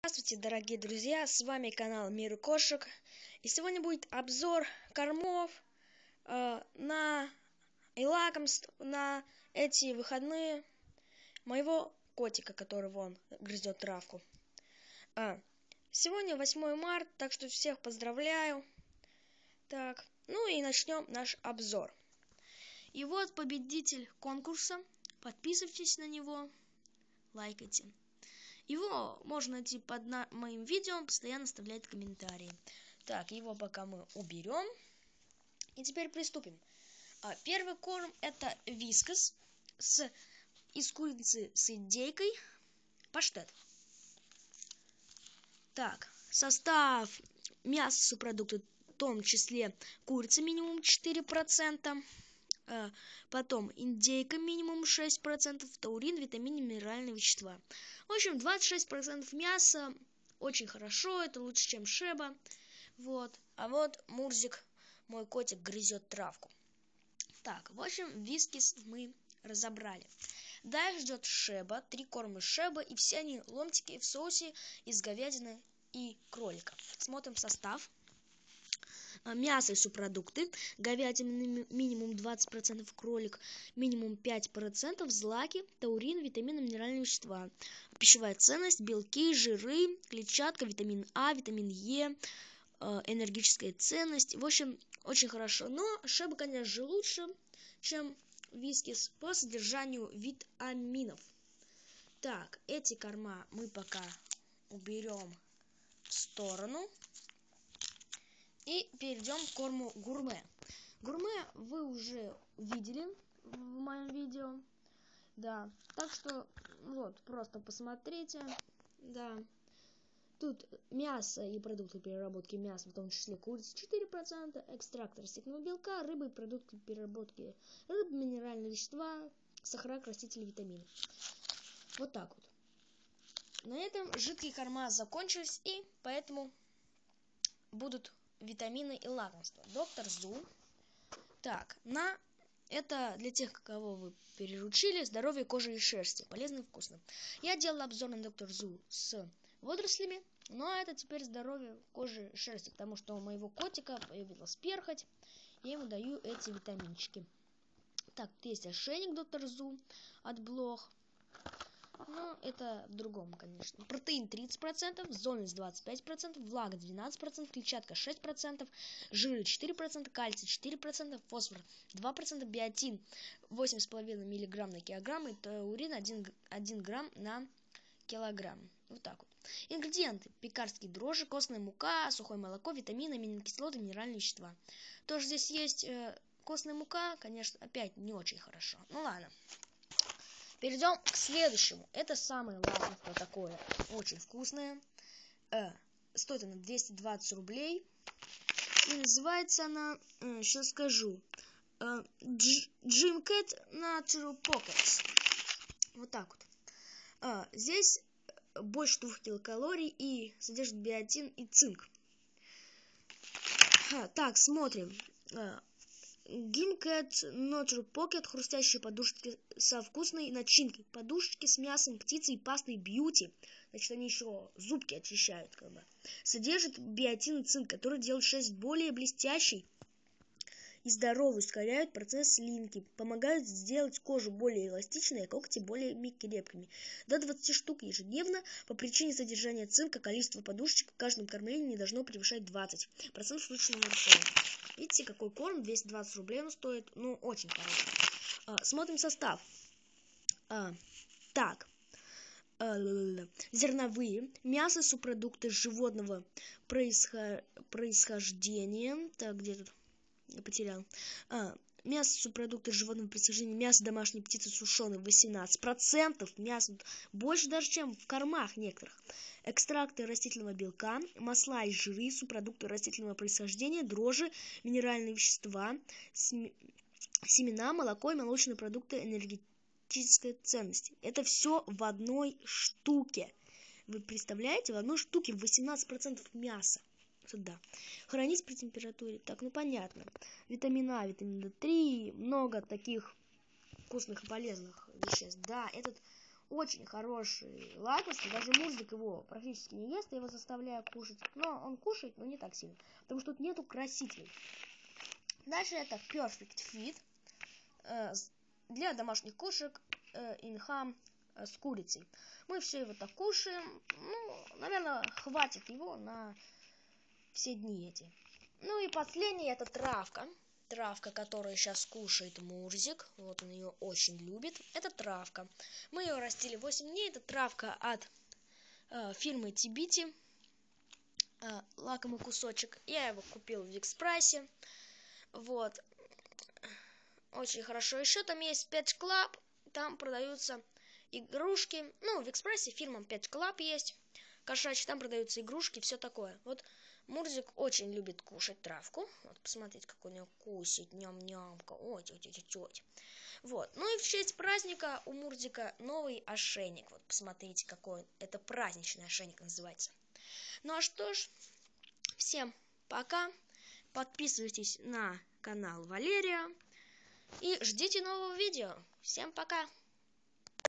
Здравствуйте, дорогие друзья, с вами канал Мир Кошек. И сегодня будет обзор кормов и лакомств на эти выходные моего котика, который вон грызет травку. Сегодня 8 марта, так что всех поздравляю. Так, ну и начнем наш обзор. И вот победитель конкурса. Подписывайтесь на него, лайкайте. Его можно найти под моим видео, он постоянно оставляет комментарии. Так, его пока мы уберем. И теперь приступим. Первый корм это вискас из курицы с индейкой, паштет. Так, состав: мясо, субпродукты, в том числе курица минимум 4%. Потом индейка минимум 6%, таурин, витамины, минеральные вещества. В общем, 26% мяса, очень хорошо, это лучше, чем шеба. Вот. А вот Мурзик, мой котик, грызет травку. Так, в общем, вискас мы разобрали. Дальше ждет шеба, 3 корма шеба, и все они ломтики в соусе из говядины и кролика. Смотрим состав. Мясо и субпродукты: говядина минимум 20%, кролик минимум 5%, злаки, таурин, витамины, минеральные вещества. Пищевая ценность: белки, жиры, клетчатка, витамин А, витамин Е, энергетическая ценность. В общем, очень хорошо. Но шеба, конечно же, лучше, чем вискас по содержанию витаминов. Так, эти корма мы пока уберем в сторону. И перейдем к корму гурме. Гурме вы уже видели в моем видео. Да, так что вот, просто посмотрите. Да. Тут мясо и продукты переработки мяса, в том числе курица 4%, экстракт растительного белка, рыба и продукты переработки рыбы, минеральные вещества, сахара, красители, витамины. Вот так вот. На этом жидкие корма закончились, и поэтому будут витамины и лакомства. Доктор Зу. Так, это для тех, кого вы переручили: здоровье кожи и шерсти, полезно и вкусно. Я делал обзор на доктор Зу с водорослями, но это теперь здоровье кожи и шерсти, потому что у моего котика появилась перхоть, я ему даю эти витаминчики. Так, тут есть ошейник доктор Зу от блох. Но это в другом, конечно. Протеин 30%, золость 25%, влага 12%, клетчатка 6%, жиры 4%, кальций 4%, фосфор 2%, биотин 8,5 мг на килограмм и таурин 1 грамм на килограмм. Вот так вот. Ингредиенты: пекарские дрожжи, костная мука, сухое молоко, витамины, аминокислоты, минеральные вещества. Тоже здесь есть костная мука, конечно, опять не очень хорошо. Ну ладно. Перейдем к следующему. Это самое лакомство такое, очень вкусное. Стоит она 220 рублей. И называется она, сейчас скажу, Jim Cat Natural Pockets. Вот так вот. Здесь больше 2 килокалорий и содержит биотин и цинк. Так, смотрим. Jim Cat Natural Pocket, хрустящие подушечки со вкусной начинкой. Подушечки с мясом птицы и пастой бьюти. Значит, они еще зубки очищают, как бы. Содержит биотин и цинк, который делает шерсть более блестящей и здоровой, ускоряют процесс линьки, помогают сделать кожу более эластичной, а когти более крепкими. До 20 штук ежедневно. По причине содержания цинка количество подушечек в каждом кормлении не должно превышать 20% в случае нарушения. Видите, какой корм? 220 рублей он стоит. Ну, очень хороший. Смотрим состав. Так. Зерновые, мясо, субпродукты животного происхождения. Так, где тут? Я потерял. Мясо, субпродукты животного происхождения, мясо домашней птицы сушеной 18%, мясо больше даже, чем в кормах некоторых. Экстракты растительного белка, масла и жиры, субпродукты растительного происхождения, дрожжи, минеральные вещества, семена, молоко и молочные продукты энергетической ценности. Это все в одной штуке. Вы представляете, в одной штуке 18% мяса. Да. Хранить при температуре. Так, ну понятно. Витамин А, витамин D3, много таких вкусных и полезных веществ. Да, этот очень хороший лакомство. Даже Мурзик его практически не ест, я его заставляю кушать. Но он кушает, но не так сильно, потому что тут нету красителей. Дальше это Perfect Fit для домашних кошек Инхам с курицей. Мы все его так кушаем. Ну, наверное, хватит его на все дни эти. Ну и последняя это травка. Травка, которую сейчас кушает Мурзик. Вот он ее очень любит. Это травка. Мы ее растили 8 дней. Это травка от фирмы Тибити. Лакомый кусочек. Я его купил в Викспрайсе. Вот. Очень хорошо. Еще там есть Pet Club. Там продаются игрушки. Ну, в Викспрайсе фирма Pet Club есть. Кошачьи, там продаются игрушки, все такое. Вот Мурзик очень любит кушать травку. Вот, посмотрите, как он ее кусит. Ням-нямка. Ой, тетя. Вот. Ну и в честь праздника у Мурзика новый ошейник. Вот, посмотрите, какой он. Это праздничный ошейник называется. Ну а что ж, всем пока. Подписывайтесь на канал Валерия. И ждите нового видео. Всем пока.